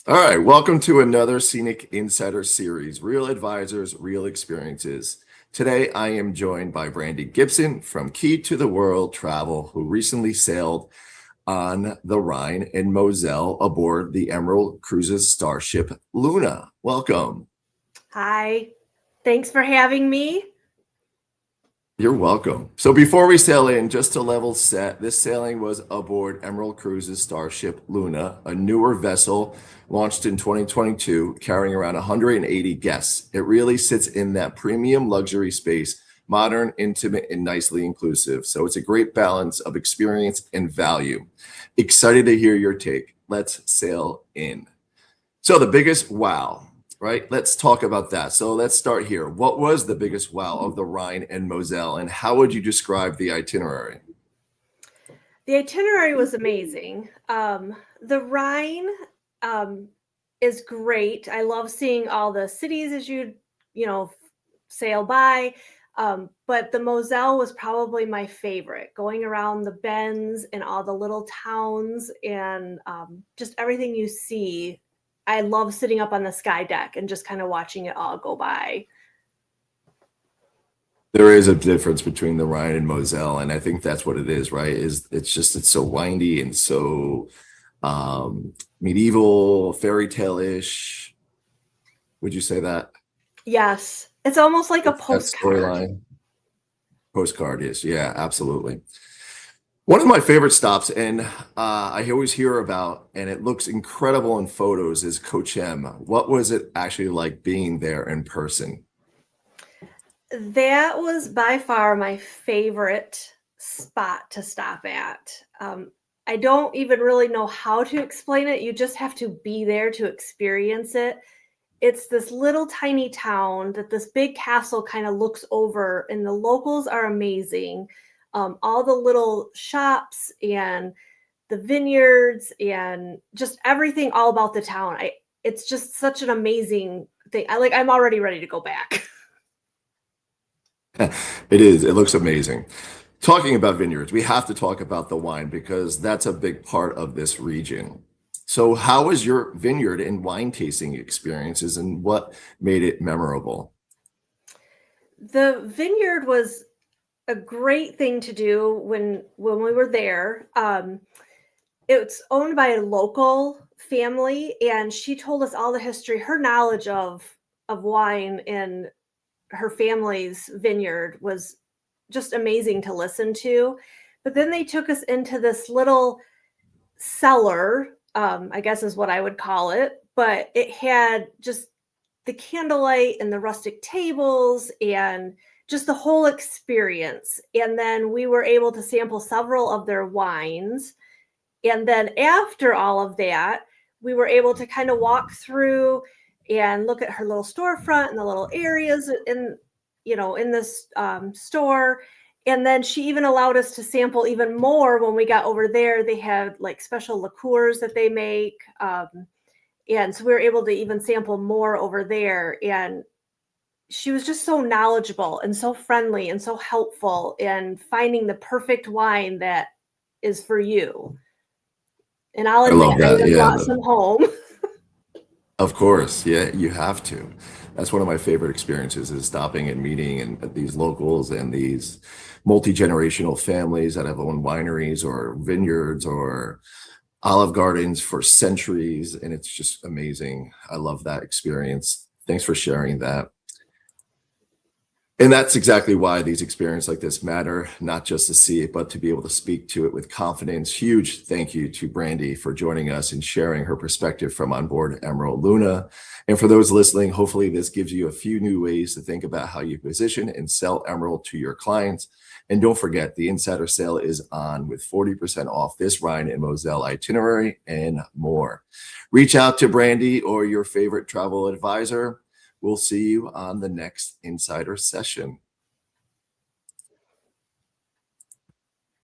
All right, welcome to another Scenic Insider series, Real Advisors, Real Experiences. Today, I am joined by Brandi Gibson from Key to the World Travel, who recently sailed on the Rhine and Moselle aboard the Emerald Cruises starship Luna. Welcome. Hi, thanks for having me. You're welcome. So before we sail in, just to level set, this sailing was aboard Emerald Cruises starship Luna, a newer vessel launched in 2022, carrying around 180 guests. It really sits in that premium luxury space, modern, intimate, and nicely inclusive. So it's a great balance of experience and value. Excited to hear your take. Let's sail in. So the biggest wow. Right? Let's talk about that. So let's start here. What was the biggest wow of the Rhine and Moselle, and how would you describe the itinerary? The itinerary was amazing. The Rhine is great. I love seeing all the cities as you sail by. But the Moselle was probably my favorite, going around the bends and all the little towns and just everything you see. I love sitting up on the sky deck and just kind of watching it all go by. There is a difference between the Rhine and Moselle, and I think that's what it is, right? It's so windy and so medieval, fairy tale-ish. Would you say that? Yes, it's almost like a That postcard. storyline. Postcard is, yeah, absolutely. One of my favorite stops, and I always hear about, and it looks incredible in photos, is Cochem. What was it actually like being there in person? That was by far my favorite spot to stop at. I don't even really know how to explain it. You just have to be there to experience it. It's this little tiny town that this big castle kind of looks over, and the locals are amazing. All the little shops and the vineyards and just everything all about the town. It's just such an amazing thing. I'm already ready to go back. It is. It looks amazing. Talking about vineyards, we have to talk about the wine because that's a big part of this region. So, how was your vineyard and wine tasting experiences, and what made it memorable? The vineyard was a great thing to do when we were there. It's owned by a local family, and she told us all the history. Her knowledge of wine and her family's vineyard was just amazing to listen to. But then they took us into this little cellar, I guess is what I would call it. But it had just the candlelight and the rustic tables and just the whole experience. And then we were able to sample several of their wines. And then after all of that, we were able to kind of walk through and look at her little storefront and the little areas in this store. And then she even allowed us to sample even more when we got over there. They had like special liqueurs that they make. And so we were able to even sample more over there. And she was just so knowledgeable and so friendly and so helpful in finding the perfect wine that is for you. And I'll I admit, love I that. even Yeah, brought some home. of course. Yeah, you have to. That's one of my favorite experiences is stopping and meeting and these locals and these multi-generational families that have owned wineries or vineyards or olive gardens for centuries, and it's just amazing. I love that experience. Thanks for sharing that. And that's exactly why these experiences like this matter, not just to see it, but to be able to speak to it with confidence. Huge thank you to Brandi for joining us and sharing her perspective from on board Emerald Luna. And for those listening, hopefully this gives you a few new ways to think about how you position and sell Emerald to your clients. And don't forget, the insider sale is on with 40% off this Rhine and Moselle itinerary and more. Reach out to Brandi or your favorite travel advisor. We'll see you on the next Insider session.